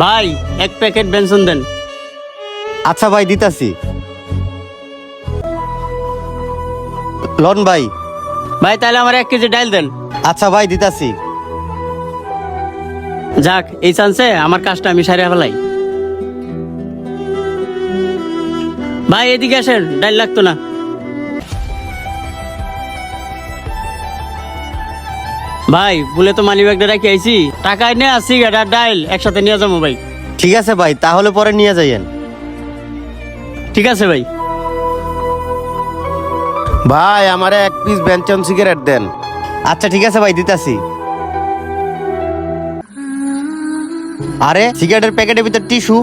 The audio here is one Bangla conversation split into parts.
ভাই এক প্যাকেট বেনসন দেন। আচ্ছা ভাই দিতাছি। লন ভাই। ভাই তাহলে আমার 1 কেজি ডাইল দেন। আচ্ছা ভাই দিতাছি। যাক এই চান্সে আমার কাজটা আমি সারিয়ে ফেলাই। ভাই এদিকে আসেন, ডাইল লাগতো না। ভাই বলে তো মানি ব্যাগটা রেখে আইছি, টাকা নিয়ে সিগারেট আর ডাইল একসাথে নিয়ে যাবো ভাই। ঠিক আছে ভাই, তাহলে পরে নিয়ে যাইয়েন। ঠিক আছে ভাই। ভাই আমারে 1 পিস বেনসন সিগারেট দেন। আচ্ছা ঠিক আছে ভাই দিতাছি। আরে সিগারেটের প্যাকেটের ভিতর টিস্যু।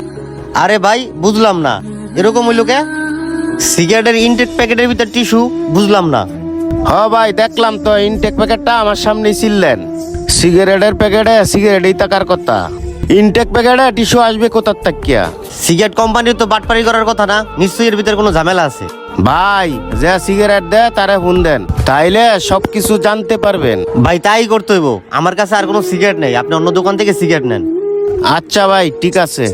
আরে ভাই বুঝলাম না, এরকম হইল কে? সিগারেটের ইনটেক প্যাকেটের ভিতর টিস্যু, বুঝলাম না। ভাই দেখলাম তো ইনটেক প্যাকেটটা আমার সামনেই ছিললেন। সিগারেটের প্যাকেটে সিগারেটই টাকার কথা, ইনটেক প্যাকেটে টিস্যু আসবে কোথার তাকিয়া? সিগারেট কোম্পানির তো বাটপারি করার কথা না, নিশ্চয়ই এর ভিতরে কোনো ঝামেলা আছে। ভাই যে সিগারেট দেয় তারে ফোন দেন, তাইলে সবকিছু জানতে পারবেন। ভাই তাই করতে হইব, আমার কাছে আর কোনো সিগারেট নেই, আপনি অন্য দোকান থেকে সিগারেট নেন। আচ্ছা ভাই ঠিক আছে।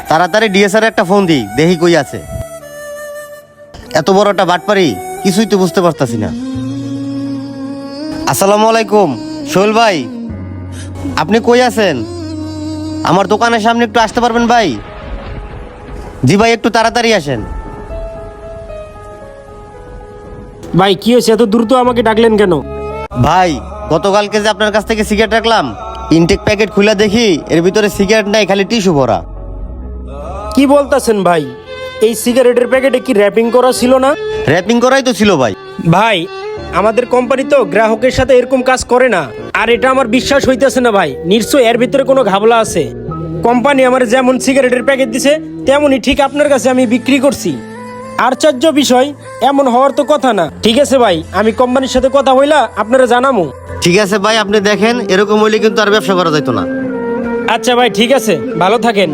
তাড়াতাড়ি ডিএসআর একটা ফোন দিই, দেখি কই আছে। এত বড় একটা বাটপারি, কিছুই তো বুঝতে পারতাছি না। আসসালামু আলাইকুম সোহেল ভাই, আপনি কই আছেন? আমার দোকানের সামনে একটু আসতে পারবেন ভাই? জি ভাই একটু তাড়াতাড়ি আসেন। ভাই কি হয়েছে, এত দ্রুত আমাকে ডাকলেন কেন? ভাই গতকালকে যে আপনার কাছ থেকে সিগারেট রাখলাম, ইনটেক প্যাকেট খুলে দেখি এর ভিতরে সিগারেট নাই, খালি টিস্যু ভরা। কি বলতাছেন ভাই? এই সিগারেটের প্যাকেটে কি র্যাপিং করা ছিল না? র্যাপিং করাই তো ছিল ভাই। ভাই আমাদের কোম্পানি তো গ্রাহকের সাথে এরকম কাজ করে না, আর এটা আমার বিশ্বাস হইতেছে না ভাই। নিশ্চয়ই এর ভিতরে কোনো ঘাবলা আছে। কোম্পানি আমার যেমন সিগারেটের প্যাকেট দিছে তেমনই ঠিক আপনার কাছে আমি বিক্রি করছি। আশ্চর্য বিষয়, এমন হওয়ার তো কথা না। ঠিক আছে ভাই, আমি কোম্পানির সাথে কথা হইলা আপনারা জানামু। ঠিক আছে ভাই, আপনি দেখেন, এরকম হইলে কিন্তু আর ব্যবসা করা যাইতো না। আচ্ছা ভাই ঠিক আছে, ভালো থাকেন।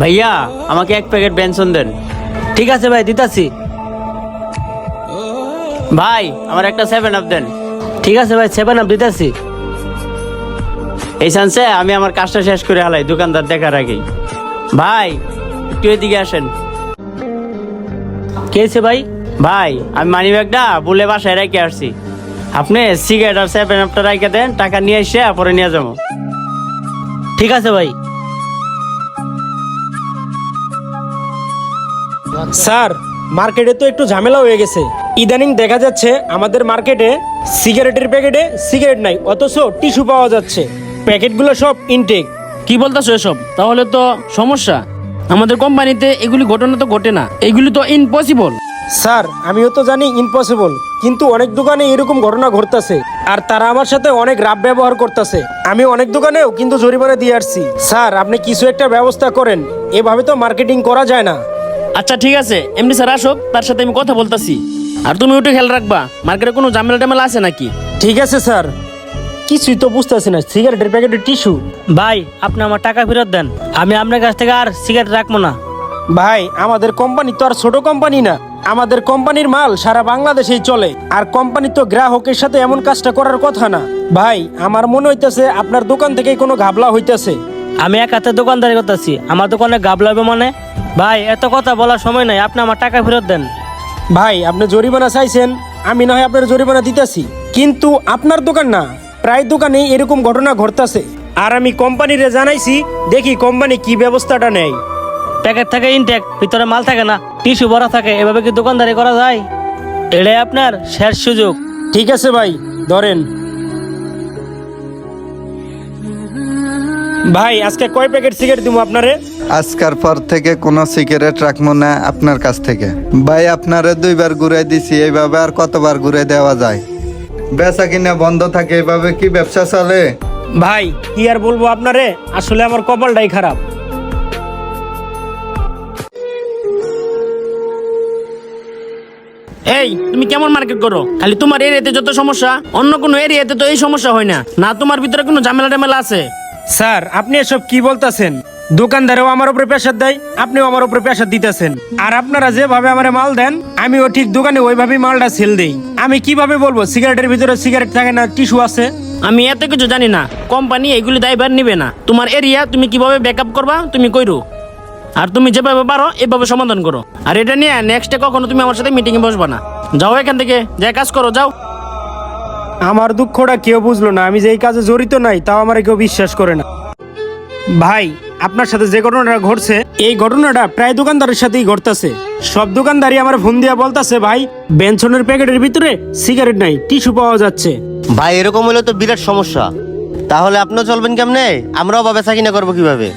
ভাইয়া আমাকে 1 প্যাকেট বেনসন দেন। ঠিক আছে ভাই দিতাছি। ভাই আমার একটা 7 আপ দেন। ঠিক আছে ভাই 7 আপ দিতাছি। এই চান্সে আমি আমার কাজটা শেষ করে হালাই দোকানদার দেখার আগেই। ভাই একটু এদিকে আসেন। কে হয়েছে ভাই? ভাই আমি মানি ব্যাগটা বলে বাসায় রেখে আসছি, আপনি সিগারেট আর 7 আপটা রেখে দেন, টাকা নিয়ে এসে পরে নিয়ে যাবো। ঠিক আছে ভাই। স্যার মার্কেটে তো একটু ঝামেলা হয়ে গেছে। ইদানিং দেখা যাচ্ছে আমাদের মার্কেটে সিগারেটের প্যাকেটে সিগারেট নাই, অথচ টিস্যু পাওয়া যাচ্ছে। প্যাকেটগুলো সব ইনটেক। কি বলতেছো এসব? তাহলে তো সমস্যা। আমাদের কোম্পানিতে এগুলি ঘটনা তো ঘটে না, এগুলি তো ইম্পসিবল। স্যার আমিও তো জানি ইম্পসিবল, কিন্তু অনেক দোকানে এরকম ঘটনা ঘটতেছে, আর তারা আমার সাথে অনেক রাফ ব্যবহার করতেছে। আমি অনেক দোকানেও কিন্তু জরিমানা দিয়ে আসছি। স্যার আপনি কিছু একটা ব্যবস্থা করেন, এভাবে তো মার্কেটিং করা যায় না। আচ্ছা ঠিক আছে, এমনি স্যার আসুক, তার সাথে আমি কথা বলতাছি। আর তুমি ওটা খেয়াল রাখবা, মার্কেটে কোনো ঝামেলা টামেলা আছে নাকি। ঠিক আছে স্যার। কিছুই তো বুঝতেছি না, সিগারেটের প্যাকেটে টিস্যু। ভাই আপনি আমার টাকা ফেরত দেন, আমি আপনার কাছ থেকে আর সিগারেট রাখবো না। ভাই আমাদের কোম্পানি তো আর ছোট কোম্পানি না, আমাদের কোম্পানির মাল সারা বাংলাদেশেই চলে, আর কোম্পানি তো গ্রাহকের সাথে এমন কাজটা করার কথা না। ভাই আমার মনে হইতেছে আপনার দোকান থেকে কোনো ঘাবলা হইতেছে। আমি এক হাতে দোকানদারি করতেছি, আমার দোকানে গাবলা হবে মানে? ভাই এত কথা বলার সময় নাই, আপনি আমার টাকা ফেরত দেন। ভাই আপনি জরিমানা চাইছেন, আমি না হয় আপনার জরিমানা দিতেছি, কিন্তু আপনার দোকান না, প্রায় দোকানে এরকম ঘটনা ঘটতেছে। আর আমি কোম্পানিরে জানাইছি, দেখি কোম্পানি কি ব্যবস্থাটা নেয়। প্যাকেট থাকে ইনটেক, ভিতরে মাল থাকে না, টিস্যু ভরা থাকে, এভাবে কি দোকানদারি করা যায়? এটাই আপনার শেষ সুযোগ। ঠিক আছে ভাই ধরেন। ভাই আজকে কয় প্যাকেট সিগারেট দিব আপনারে? আজকের পর থেকে কোনো সিগারেট রাখবো না আপনার কাছ থেকে। ভাই আপনারে 2বার ঘুরাই দিছি, এইভাবে আর কতবার ঘুরে দেওয়া যায়? বেচা কিনা বন্ধ থাকে, এইভাবে কি ব্যবসা চলে? ভাই কি আর বলবো আপনারে, আসলে আমার কপালটাই খারাপ। এই তুমি কেমন মার্কেট করো? খালি তোমার এরিয়াতে যত সমস্যা, অন্য কোনো এরিয়াতে তো এই সমস্যা হয় না। না তোমার ভিতরে কোনো ঝামেলা টামেলা আছে? স্যার আপনি এসব কি বলতেছেন? দোকানদারও আমার উপরে প্রেসার দেয়, আপনিও আমার উপরে প্রেসার দিতেছেন। আর আপনারা যেভাবে আমার মাল দেন, আমিও ঠিক দোকানে ওইভাবেই মালটা সেল দেই। আমি কিভাবে বলবো সিগারেটের ভিতরে সিগারেট থাকে না, টিস্যু আছে? আমি এত কিছু জানি না, কোম্পানি এগুলি দায়ভার নিবে না। তোমার এরিয়া তুমি কিভাবে ব্যাকআপ করবা তুমি কইরো, আর তুমি যেভাবে পারো এভাবে সমাধান করো। আর এটা নিয়ে নেক্সটে কখনো তুমি আমার সাথে মিটিংয়ে বসবা না। যাও এখান থেকে, যা কাজ করো যাও। আমার দুঃখটা কেউ বুঝলো না, আমি যে এই কাজে জড়িত নাই তাও আমার কেউ বিশ্বাস করে না। ভাই, আপনার সাথে যে ঘটনাটা ঘটছে এই ঘটনাটা প্রায় দোকানদারের সাথেই ঘটতেছে। সব দোকানদারই আমার ফোন দিয়া বলতাছে, ভাই বেনসনের প্যাকেটের ভিতরে সিগারেট নাই, টিস্যু পাওয়া যাচ্ছে। ভাই এরকম হলে তো বিরাট সমস্যা। তাহলে আপনিও চলবেন কেমনে? আমরাও বা বেচা কিনা করবো কিভাবে?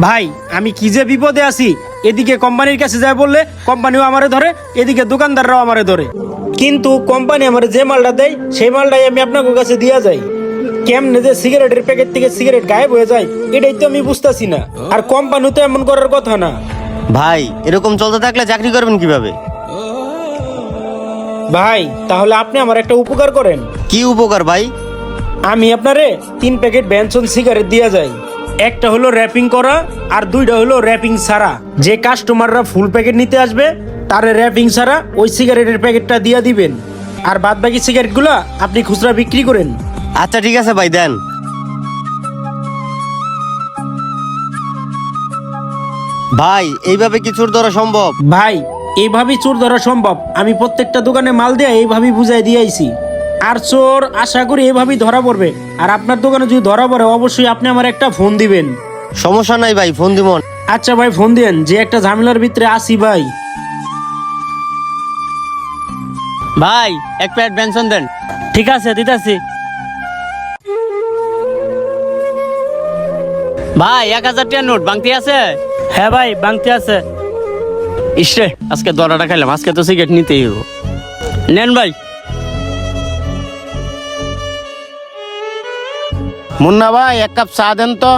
ভাই আমি কি যে বিপদে আছি, এদিকে কোম্পানির কাছে যায় বললে কোম্পানিও আমারে ধরে, এদিকে দোকানদাররাও আমারে ধরে। কিন্তু কোম্পানি আমার যে মালটা দেয় সেই মালটাই আমি আপনাদের কাছে দিয়া যাই। কেমনে যে সিগারেটের প্যাকেট থেকে সিগারেট গায়েব হয়ে যায় এটাই তো আমি বুঝতাছি না। আর কোম্পানি তো এমন করার কথা না। ভাই এরকম চলতে থাকলে চাকরি করবেন কিভাবে? ভাই তাহলে আপনি আমার একটা উপকার করেন। কি উপকার ভাই? আমি আপনারে 3 প্যাকেট বেনসন সিগারেট দিয়া যাই। একটা হলো র্যাপিং করা আর 2টা হলো র্যাপিং ছাড়া। যে কাস্টমাররা ফুল প্যাকেট নিতে আসবে তারে র্যাপিং ছাড়া ওই সিগারেটের প্যাকেটটা দিয়া দিবেন, আর বাদ বাকি সিগারেটগুলো আপনি খুচরা বিক্রি করেন। আচ্ছা ঠিক আছে ভাই, দেন। ভাই এইভাবে কি চোর ধরা সম্ভব? ভাই এইভাবেই চোর ধরা সম্ভব। আমি প্রত্যেকটা দোকানে মাল দিয়ে এইভাবেই বুঝাই দিয়ে আইছি। আর চোর আশা করি এইভাবেই ধরা পড়বে। আর আপনার দোকানে যদি ধরা পড়ে অবশ্যই আপনি আমার একটা ফোন দিবেন। সমস্যা নাই ভাই, ফোন দিমন। আচ্ছা ভাই ফোন দেন, যে একটা ঝামেলার ভিতরে আসি ভাই। ভাই এক প্লেট বেনসন দেন। ঠিক আছে দিতেছি। ভাই 1000 টাকার নোট বাংতি আছে? হ্যাঁ ভাই বাংতি আছে। ইসরে আজকে দরাটা খাইলাম, আজকে তো সিগারেট নিতেই হবো। নেন ভাই। মুন্না ভাই 1 কাপ চা দেন তো।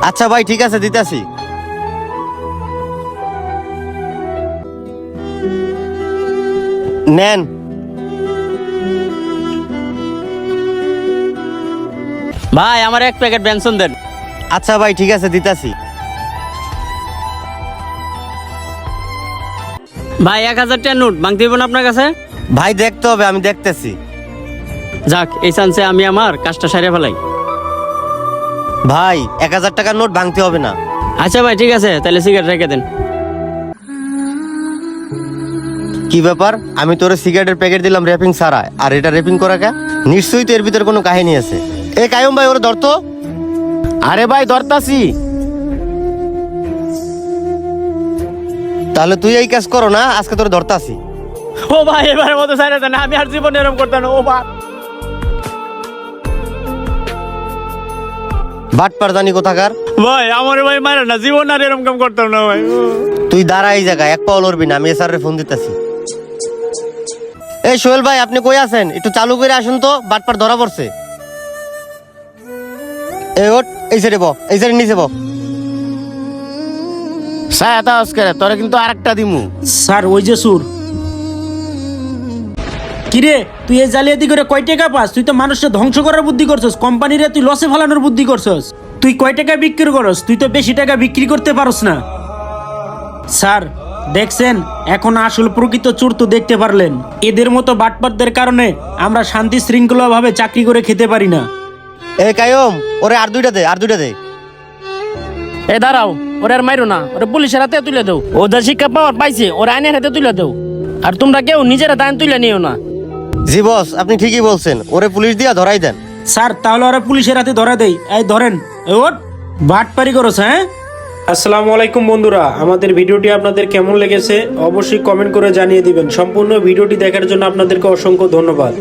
আচ্ছা ভাই ঠিক আছে, দিতাছি। নেন। ভাই আমার 1 প্যাকেট বেনসন দেন। আচ্ছা ভাই ঠিক আছে, দিতাছি। ভাই 1000 টাকার নোট বাংতি দেবেন আপনার কাছে? ভাই দেখতে হবে, আমি দেখতেছি। যাক এই চান্সে আমি আমার কাজটা সারিয়ে ফেলাই। ভাই 1000 টাকার নোট ভাঙতে হবে না। আচ্ছা ভাই ঠিক আছে, তাহলে সিগারেট রেখে দেন। কি ব্যাপার? আমি তোরে সিগারেটের প্যাকেট দিলাম র্যাপিং ছাড়া, আর এটা র্যাপিং করা কে? নিশ্চয়ই তো এর ভিতরে কোনো কাহিনী আছে। এ কায়ুম ভাই, ওরে ধরতো। আরে ভাই ধরতাছি। তাহলে তুই এই কাজ করো না, আজকে তোরে ধরতাছি। ও ভাই এবারের মতো সাইরা দেন, আমি আর জীবনে এরকম করতাম না। ও ভাই বাটপার জানি কোথাকার। ভাই আমার ভাই মারে না, জীবন আর এরকম কাম করতাম না ভাই। তুই দাঁড়া এই জায়গায়, এক পাও লড়বি না। আমি এসআর ফোন দিতেছি। এই সোহেল ভাই, আপনি কই আছেন? একটু চালু করে আসুন তো, বাটপার ধরা পড়ছে। এই ওঠ, এই সাইডে বো, এই সাইডে নিচে বো। সায়াতা অস্কারে তোরে কিন্তু আরেকটা দিমু। স্যার ওই যে সুর। কিরে তুই এই জালিয়াতি করে কয় টাকা পাস? তুই তো মানুষকে ধ্বংস করার বুদ্ধি করছস, কোম্পানিরে তুই লসে ফেলানোর বুদ্ধি করছস। তুই কয় টাকা বিক্রি করস? তুই তো বেশি টাকা বিক্রি করতে পারস না। স্যার দেখছেন, এখন আসল প্রকৃত চোর তো দেখতে পারলেন। এদের মতো বাটপারদের কারণে আমরা শান্তি শৃঙ্খলা ভাবে চাকরি করে খেতে পারি না। এই কায়ুম, ওরে আর দুইটা দে, আর দুইটা দে। এ দাঁড়াও, ওরে আর মাইরো না, ওরে পুলিশের হাতে তুলে দেও। ওদের শিক্ষা পাওয়ার পাইছে, ওরা আইনের হাতে তুলে দেও। আর তোমরা কেউ নিজের হাতে আইন তুলে নিও না। জি বস, আপনি ঠিকই বলছেন, ওরে পুলিশ দিয়া ধরাই দেন। স্যার তাহলে ওরা পুলিশের হাতে ধরা দেই। এই ধরেন, ওট বাটপারি করছ। হ্যাঁ, আসসালামু আলাইকুম বন্ধুরা, আমাদের ভিডিওটি আপনাদের কেমন লেগেছে অবশ্যই কমেন্ট করে জানিয়ে দিবেন। সম্পূর্ণ ভিডিওটি দেখার জন্য আপনাদেরকে অসংখ্য ধন্যবাদ।